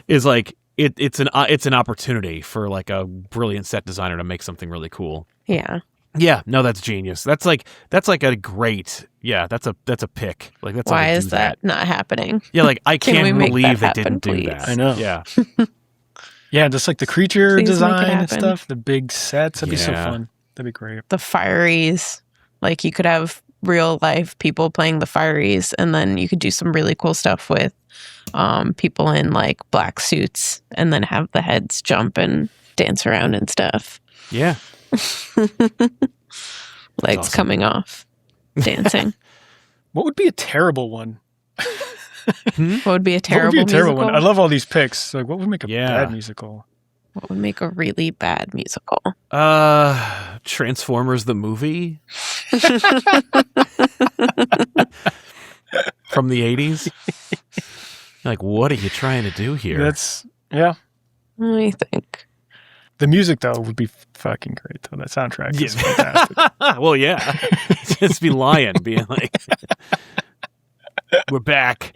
is like it's an opportunity for like a brilliant set designer to make something really cool. No, that's genius. That's like a great that's a pick. Like that's why is that not happening? Like I can't believe they didn't do that. I know. Just like the creature design and stuff, the big sets, that'd be so fun. That'd be great. The fireys, like you could have real life people playing the fireys, and then you could do some really cool stuff with people in like black suits, and then have the heads jump and dance around and stuff. Legs coming off, dancing. What would be a terrible one? What would be a terrible one? I love all these picks. Like, what would make a bad musical? What would make a really bad musical? Transformers the movie from the 80s. Like, what are you trying to do here? I think the music though would be fucking great though. That soundtrack is fantastic. Well, just be lying, being like, we're back.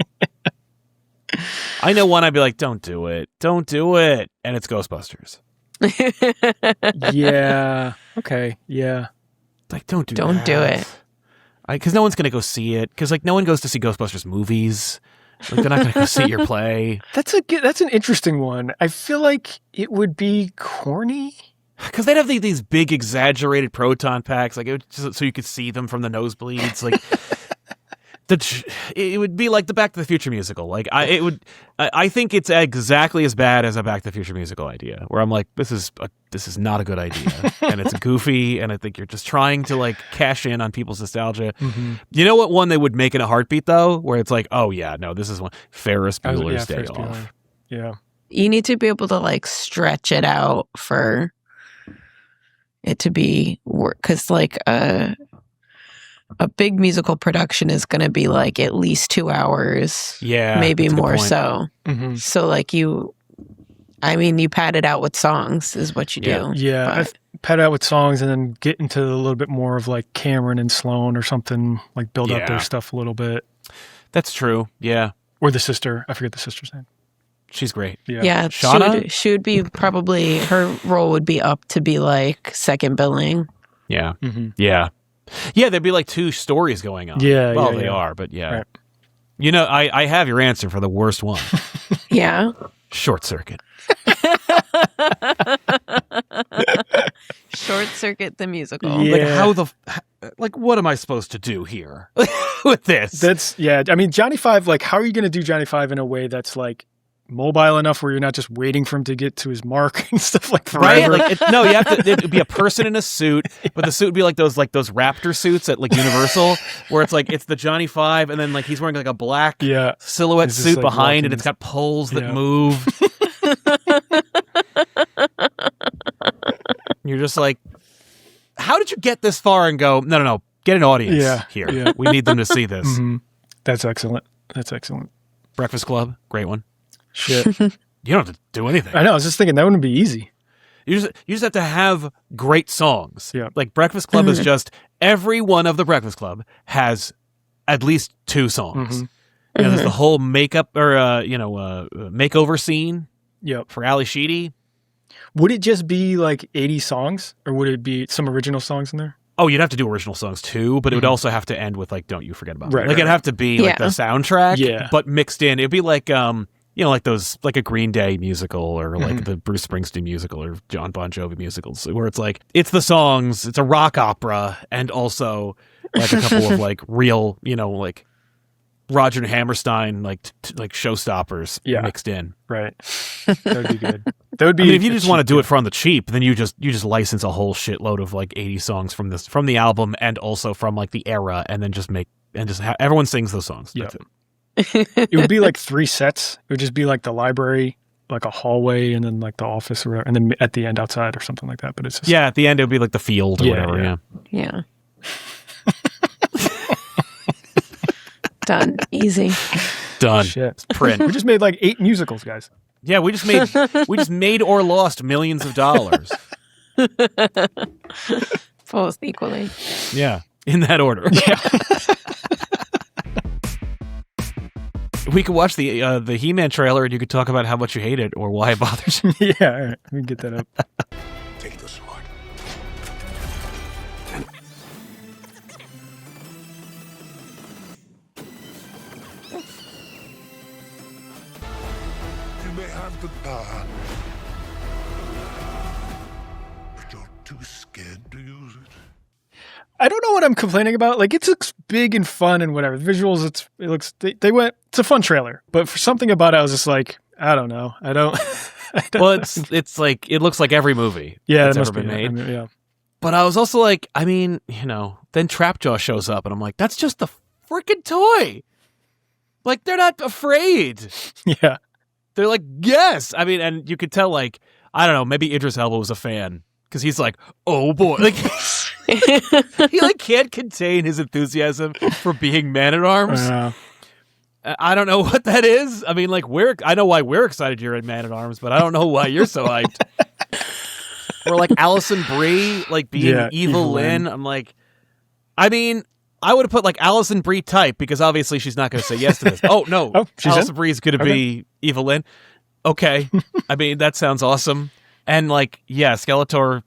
I know one I'd be like, don't do it, and it's Ghostbusters. Okay. Like, don't do it. Because no one's gonna go see it. Because like no one goes to see Ghostbusters movies. Like they're not gonna go see your play. That's an interesting one. I feel like it would be corny. Because they'd have these big exaggerated proton packs, like so you could see them from the nosebleeds. Like it would be like the Back to the Future musical. Like I think it's exactly as bad as a Back to the Future musical idea, where I'm like, this is not a good idea, and it's goofy, and I think you're just trying to like cash in on people's nostalgia. You know what one they would make in a heartbeat though, where it's like, oh yeah, no, this is one, Ferris Bueller's Day Off. You need to be able to like stretch it out for it to be work, because like a big musical production is going to be like at least 2 hours, maybe more so. So like you pad it out with songs is what you do. I pad it out with songs and then get into a little bit more of like Cameron and Sloan or something, like build up their stuff a little bit. That's true. Or the sister. I forget the sister's name. She's great. Shauna? She would be probably, her role would be up to be like second billing. There'd be like 2 stories going on. They are, but Right. You know, I have your answer for the worst one. Short Circuit. Short Circuit the musical. Like what am I supposed to do here with this? I mean, Johnny Five, like how are you going to do Johnny Five in a way that's like mobile enough where you're not just waiting for him to get to his mark and stuff like forever. Right? Like, no, you have to. It'd be a person in a suit, but the suit would be like those Raptor suits at like Universal, where it's like it's the Johnny Five, and then like he's wearing like a black silhouette suit behind, and it's got poles that move. You're just like, how did you get this far and go? No, get an audience here. Yeah. We need them to see this. Mm-hmm. That's excellent. Breakfast Club, great one. Shit. You don't have to do anything. I know. I was just thinking that wouldn't be easy. You just have to have great songs. Yeah. Like Breakfast Club is just every one of the Breakfast Club has at least 2 songs. Mm-hmm. There's the whole makeup or makeover scene. Yep. For Ali Sheedy. Would it just be like 80 songs, or would it be some original songs in there? Oh, you'd have to do original songs too, but it would also have to end with like "Don't You Forget About Me." Right, like it'd have to be like the soundtrack, but mixed in. It'd be like like those like a Green Day musical or like the Bruce Springsteen musical or John Bon Jovi musicals, where it's like it's the songs, it's a rock opera, and also like a couple of like real, like Roger and Hammerstein like showstoppers mixed in. Right. That would be good. That would be. I mean, if you just want to do it for on the cheap, then you just license a whole shitload of like 80 songs from the album and also from like the era, and then just everyone sings those songs. Yeah. It would be like 3 sets. It would just be like the library, like a hallway, and then like the office or whatever, and then at the end outside or something like that. But it's just at the end it would be like the field or whatever. Yeah. Done. Easy. Done. Shit. Print. We just made like 8 musicals, guys. Yeah, we just made or lost millions of dollars. Both equally. Yeah, in that order. Yeah. We could watch the He-Man trailer, and you could talk about how much you hate it or why it bothers you. Yeah, all right. We can get that up. Take the sword. You may have the power, but you're too scared to use it. I don't know what I'm complaining about. Like, it looks big and fun and whatever. The visuals, it's a fun trailer. But for something about it, I was just like, I don't know. I don't. Well, it's like, it looks like every movie that's ever been made. I mean, yeah. But I was also like, I mean, then Trapjaw shows up and I'm like, that's just the freaking toy. Like, they're not afraid. Yeah. They're like, yes. I mean, and you could tell, like, I don't know, maybe Idris Elba was a fan. Because he's like, oh boy. Like, he like can't contain his enthusiasm for being Man-at-Arms. I don't know what that is. I mean, like, I know why we're excited you're in Man-at-Arms, but I don't know why you're so hyped. Or like Alison Brie, like being Evil Lynn. I'm like, I mean, I would have put like Alison Brie type because obviously she's not going to say yes to this. Oh no, Alison Brie is going to be Evil Lynn. Okay, I mean that sounds awesome. And like, yeah, Skeletor,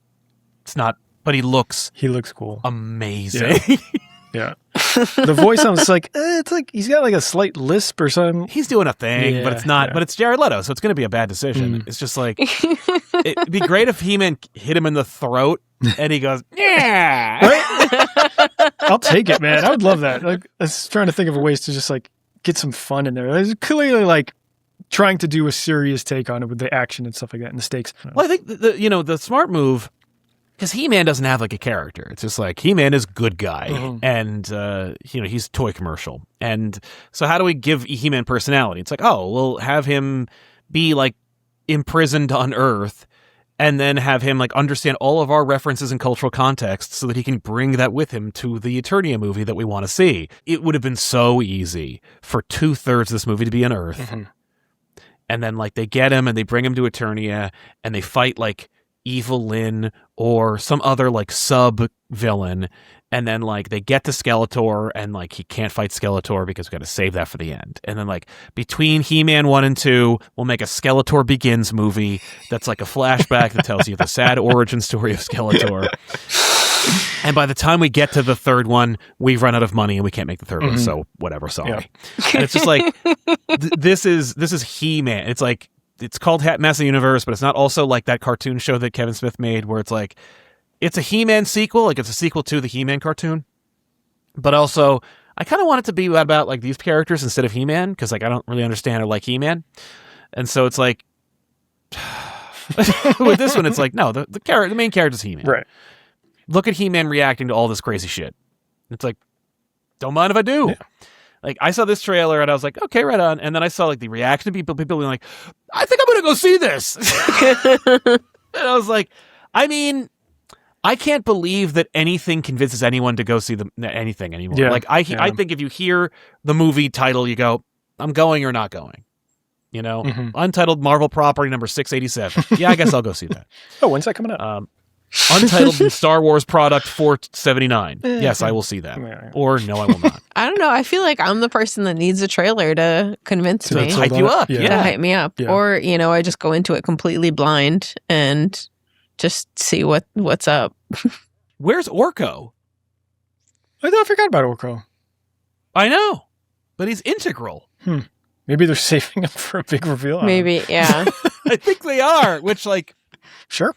it's not, but he looks cool, amazing. Yeah. The voice sounds like it's like he's got like a slight lisp or something. He's doing a thing, but it's not. But it's Jared Leto, so it's going to be a bad decision. It's just like it'd be great if He-Man hit him in the throat and he goes, yeah. Right? I'll take it, man. I would love that. Like, I was trying to think of ways to just like get some fun in there. There's clearly like trying to do a serious take on it with the action and stuff like that and the stakes. Well, I think the smart move, because He-Man doesn't have like a character. It's just like He-Man is good guy, and he's toy commercial. And so how do we give He-Man personality? It's like, oh, we'll have him be like imprisoned on Earth, and then have him like understand all of our references and cultural context so that he can bring that with him to the Eternia movie that we want to see. It would have been so easy for 2/3 of this movie to be on Earth. And then like they get him and they bring him to Eternia and they fight like Evil Lynn or some other like sub villain, and then like they get to Skeletor and like he can't fight Skeletor because we got to save that for the end. And then like between He-Man 1 and 2, we'll make a Skeletor Begins movie that's like a flashback that tells you the sad origin story of Skeletor. And by the time we get to the third one, we've run out of money and we can't make the third one. So whatever, sorry. Yeah. And it's just like this is He-Man. It's like it's called Master Universe, but it's not also like that cartoon show that Kevin Smith made where it's like it's a He-Man sequel, like it's a sequel to the He-Man cartoon. But also I kind of want it to be about like these characters instead of He-Man because like I don't really understand or like He-Man. And so it's like, with this one, it's like, no, the main character's He-Man. Right. Look at He-Man reacting to all this crazy shit. It's like, don't mind if I do. Yeah. Like, I saw this trailer and I was like, okay, right on. And then I saw like the reaction of people being like, I think I'm going to go see this. And I was like, I mean, I can't believe that anything convinces anyone to go see anything anymore. Yeah. Like, I think if you hear the movie title, you go, I'm going or not going. You know, untitled Marvel property number 687. Yeah, I guess I'll go see that. Oh, when's that coming out? Untitled Star Wars product 479. Yes, I will see that. Or no, I will not. I don't know. I feel like I'm the person that needs a trailer to convince me. Hype you up. To hype me up. Yeah. Or, you know, I just go into it completely blind and just see what's up. Where's Orko? I forgot about Orko. I know, but he's integral. Maybe they're saving him for a big reveal. Maybe, yeah. I think they are, which like... Sure.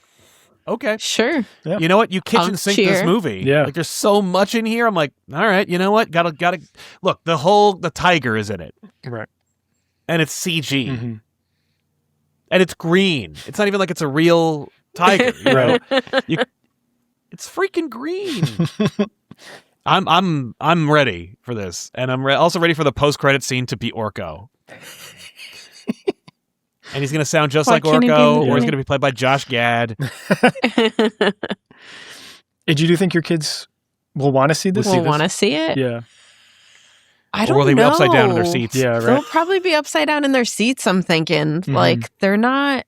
Okay. Sure. Yeah. You know what? You kitchen sink this movie. Yeah. Like there's so much in here. I'm like, all right, you know what? Gotta look, the tiger is in it. Right. And it's CG. And it's green. It's not even like it's a real tiger. You know? It's freaking green. I'm ready for this. And I'm also ready for the post-credit scene to be Orko. And he's going to sound just like Orko, or he's going to be played by Josh Gad. Hey, do you think your kids will want to see this? Will want to see it? Yeah. I don't know. Or will they be upside down in their seats? Yeah, right. They'll probably be upside down in their seats, I'm thinking. Like, they're not...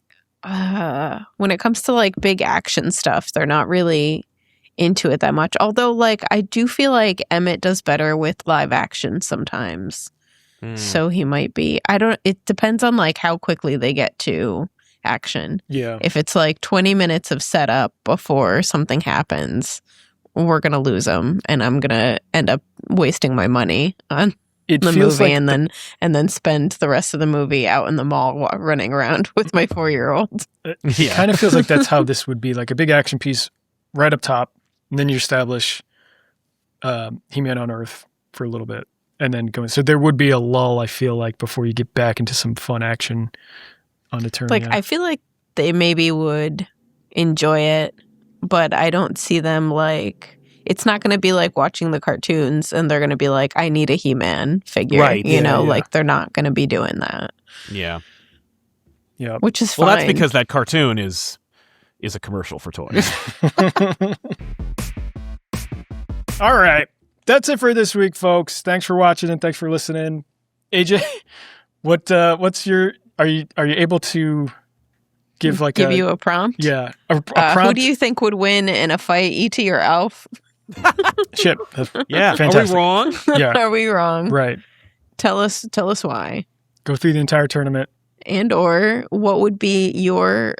when it comes to, like, big action stuff, they're not really into it that much. Although, like, I do feel like Emmett does better with live action sometimes. So he might be. It depends on like how quickly they get to action. Yeah. If it's like 20 minutes of setup before something happens, we're going to lose them and I'm going to end up wasting my money on the movie like and then spend the rest of the movie out in the mall running around with my 4-year-old. It kind of feels like that's how this would be, like a big action piece right up top, and then you establish He-Man on Earth for a little bit. And then going, so there would be a lull, I feel like, before you get back into some fun action on Eternia. Like, I feel like they maybe would enjoy it, but I don't see them like, it's not going to be like watching the cartoons and they're going to be like, I need a He-Man figure. Right. You know, like they're not going to be doing that. Yeah. Yeah. Which is fine. Well, that's because that cartoon is a commercial for toys. All right. That's it for this week, folks. Thanks for watching and thanks for listening. AJ, what's your? Are you able to give you a prompt? Yeah, a prompt. Who do you think would win in a fight, E.T. or ALF? Shit. Yeah. Fantastic. Are we wrong? Yeah. Are we wrong? Right. Tell us why. Go through the entire tournament. And or what would be your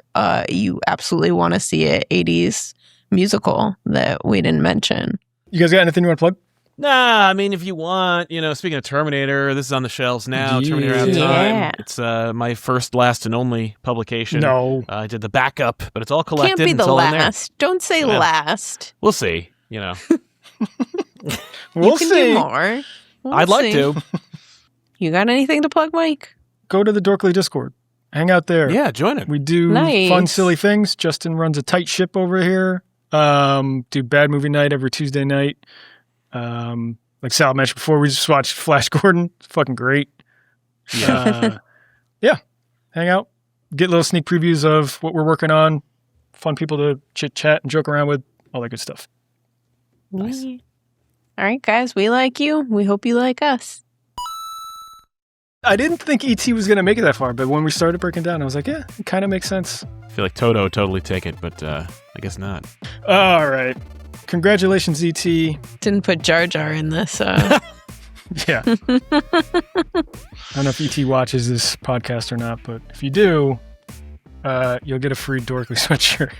you absolutely want to see an 80s musical that we didn't mention? You guys got anything you want to plug? Nah, I mean, if you want, speaking of Terminator, this is on the shelves now. Terminator Out of Time. It's my first, last, and only publication. No. I did the backup, but it's all collected. Can't be the all last. Don't say last. We'll see, We'll you can see. do more. I'd like to. You got anything to plug, Mike? Go to the Dorkly Discord. Hang out there. Yeah, join it. We do fun, silly things. Justin runs a tight ship over here. Do Bad Movie Night every Tuesday night. Like Sal mentioned before, we just watched Flash Gordon. It's fucking great. Yeah. Yeah. Hang out. Get little sneak previews of what we're working on. Fun people to chit chat and joke around with. All that good stuff. Nice. All right, guys. We like you. We hope you like us. I didn't think E.T. was going to make it that far, but when we started breaking down, I was like, yeah, it kind of makes sense. I feel like Toto would totally take it, but I guess not. All right. Congratulations, E.T. Didn't put Jar Jar in this. Yeah. I don't know if E.T. watches this podcast or not, but if you do, you'll get a free Dorkly sweatshirt.